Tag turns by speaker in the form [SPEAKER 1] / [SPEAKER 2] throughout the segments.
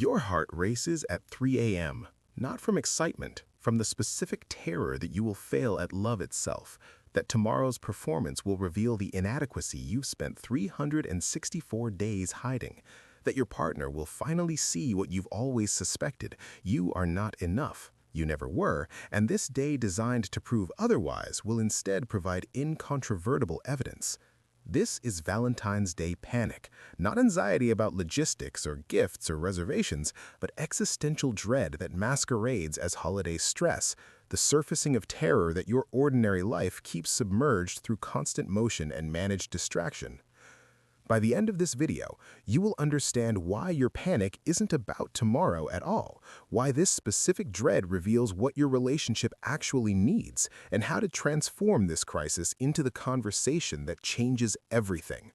[SPEAKER 1] Your heart races at 3 a.m., not from excitement, from the specific terror that you will fail at love itself, that tomorrow's performance will reveal the inadequacy you've spent 364 days hiding, that your partner will finally see what you've always suspected: you are not enough. You never were, and this day designed to prove otherwise will instead provide incontrovertible evidence. This is Valentine's Day panic, not anxiety about logistics or gifts or reservations, but existential dread that masquerades as holiday stress, the surfacing of terror that your ordinary life keeps submerged through constant motion and managed distraction. By the end of this video, you will understand why your panic isn't about tomorrow at all, why this specific dread reveals what your relationship actually needs, and how to transform this crisis into the conversation that changes everything.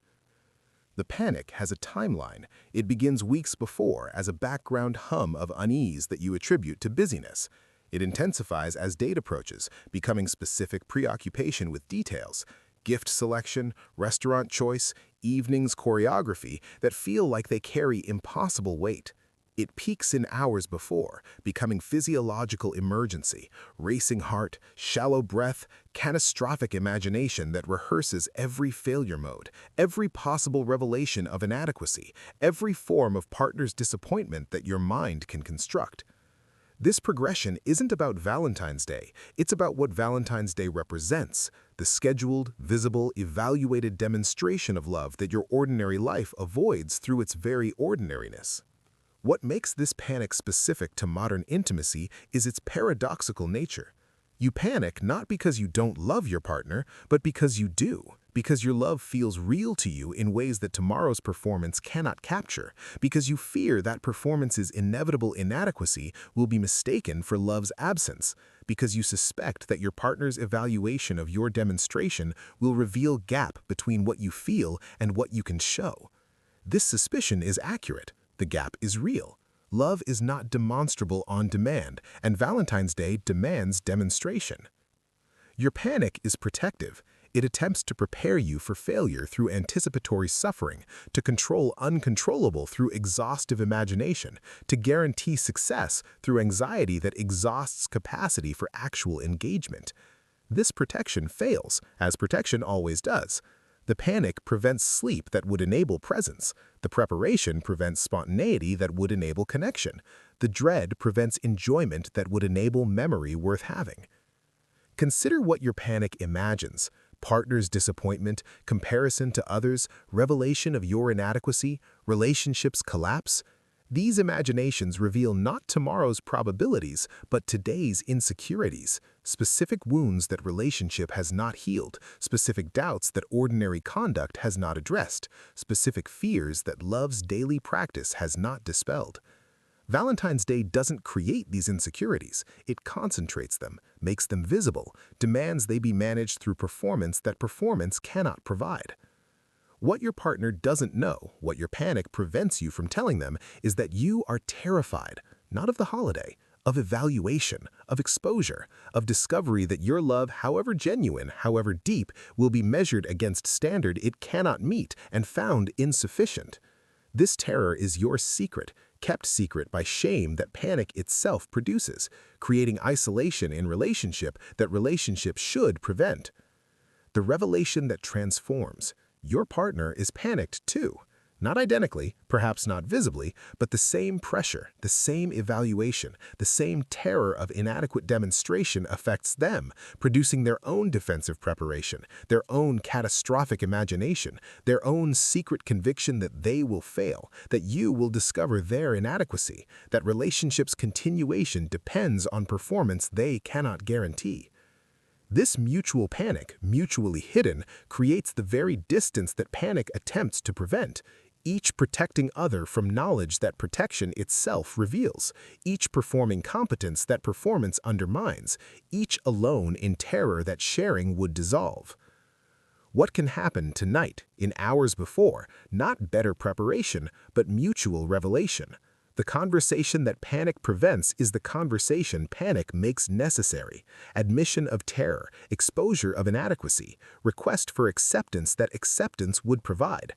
[SPEAKER 1] The panic has a timeline. It begins weeks before as a background hum of unease that you attribute to busyness. It intensifies as date approaches, becoming specific preoccupation with details, gift selection, restaurant choice, evenings choreography that feel like they carry impossible weight. It peaks in hours before, becoming physiological emergency, racing heart, shallow breath, catastrophic imagination that rehearses every failure mode, every possible revelation of inadequacy, every form of partner's disappointment that your mind can construct. This progression isn't about Valentine's Day, it's about what Valentine's Day represents, the scheduled, visible, evaluated demonstration of love that your ordinary life avoids through its very ordinariness. What makes this panic specific to modern intimacy is its paradoxical nature. You panic not because you don't love your partner, but because you do, because your love feels real to you in ways that tomorrow's performance cannot capture, because you fear that performance's inevitable inadequacy will be mistaken for love's absence, because you suspect that your partner's evaluation of your demonstration will reveal gap between what you feel and what you can show. This suspicion is accurate. The gap is real. Love is not demonstrable on demand, and Valentine's Day demands demonstration. Your panic is protective. It attempts to prepare you for failure through anticipatory suffering, to control uncontrollable through exhaustive imagination, to guarantee success through anxiety that exhausts capacity for actual engagement. This protection fails, as protection always does. The panic prevents sleep that would enable presence. The preparation prevents spontaneity that would enable connection. The dread prevents enjoyment that would enable memory worth having. Consider what your panic imagines: partner's disappointment, comparison to others, revelation of your inadequacy, relationships collapse. These imaginations reveal not tomorrow's probabilities, but today's insecurities, specific wounds that relationship has not healed, specific doubts that ordinary conduct has not addressed, specific fears that love's daily practice has not dispelled. Valentine's Day doesn't create these insecurities. It concentrates them, makes them visible, demands they be managed through performance that performance cannot provide. What your partner doesn't know, what your panic prevents you from telling them, is that you are terrified, not of the holiday, of evaluation, of exposure, of discovery that your love, however genuine, however deep, will be measured against standard it cannot meet and found insufficient. This terror is your secret, kept secret by shame that panic itself produces, creating isolation in relationship that relationship should prevent. The revelation that transforms. Your partner is panicked too. Not identically, perhaps not visibly, but the same pressure, the same evaluation, the same terror of inadequate demonstration affects them, producing their own defensive preparation, their own catastrophic imagination, their own secret conviction that they will fail, that you will discover their inadequacy, that relationship's continuation depends on performance they cannot guarantee. This mutual panic, mutually hidden, creates the very distance that panic attempts to prevent, each protecting other from knowledge that protection itself reveals, each performing competence that performance undermines, each alone in terror that sharing would dissolve. What can happen tonight, in hours before, not better preparation, but mutual revelation? The conversation that panic prevents is the conversation panic makes necessary. Admission of terror, exposure of inadequacy, request for acceptance that acceptance would provide.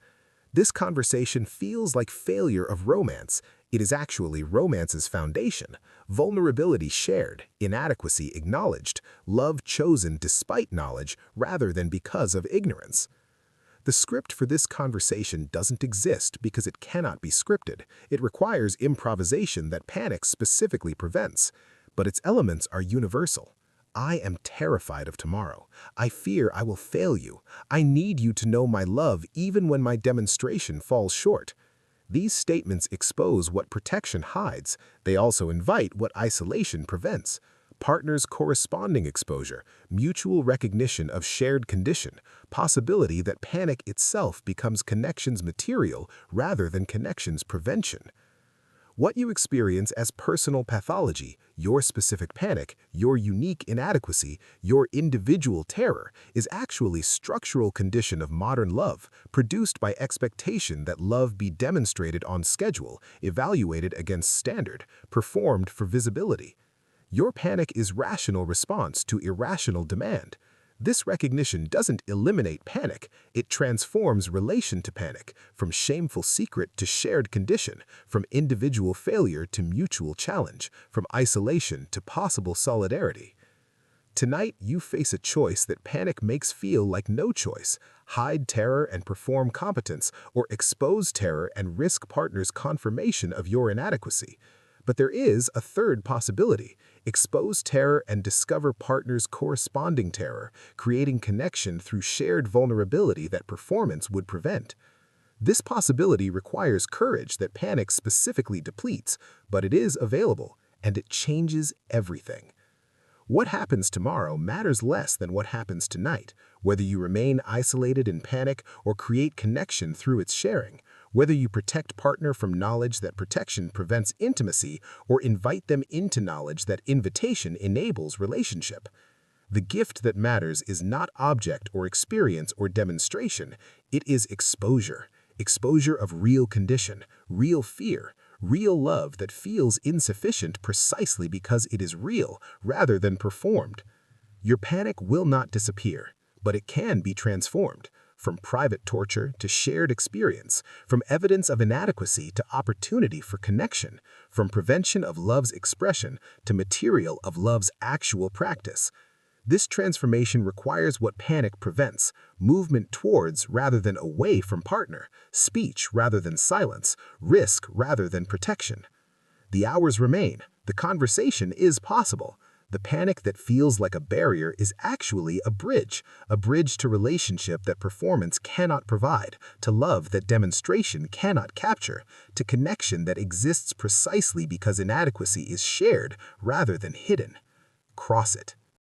[SPEAKER 1] This conversation feels like failure of romance. It is actually romance's foundation, vulnerability shared, inadequacy acknowledged, love chosen despite knowledge rather than because of ignorance. The script for this conversation doesn't exist because it cannot be scripted. It requires improvisation that panic specifically prevents, but its elements are universal. I am terrified of tomorrow. I fear I will fail you. I need you to know my love even when my demonstration falls short. These statements expose what protection hides. They also invite what isolation prevents. Partners' corresponding exposure, mutual recognition of shared condition, possibility that panic itself becomes connection's material rather than connection's prevention. What you experience as personal pathology, your specific panic, your unique inadequacy, your individual terror, is actually structural condition of modern love, produced by expectation that love be demonstrated on schedule, evaluated against standard, performed for visibility. Your panic is rational response to irrational demand. This recognition doesn't eliminate panic, it transforms relation to panic, from shameful secret to shared condition, from individual failure to mutual challenge, from isolation to possible solidarity. Tonight, you face a choice that panic makes feel like no choice: hide terror and perform competence, or expose terror and risk partner's confirmation of your inadequacy. But there is a third possibility: expose terror and discover partner's corresponding terror, creating connection through shared vulnerability that performance would prevent. This possibility requires courage that panic specifically depletes, but it is available, and it changes everything. What happens tomorrow matters less than what happens tonight, whether you remain isolated in panic or create connection through its sharing, whether you protect partner from knowledge that protection prevents intimacy or invite them into knowledge that invitation enables relationship. The gift that matters is not object or experience or demonstration, it is exposure. Exposure of real condition, real fear, real love that feels insufficient precisely because it is real rather than performed. Your panic will not disappear, but it can be transformed, from private torture to shared experience, from evidence of inadequacy to opportunity for connection, from prevention of love's expression to material of love's actual practice. This transformation requires what panic prevents: movement towards rather than away from partner, speech rather than silence, risk rather than protection. The hours remain. The conversation is possible. The panic that feels like a barrier is actually a bridge to relationship that performance cannot provide, to love that demonstration cannot capture, to connection that exists precisely because inadequacy is shared rather than hidden. Cross it.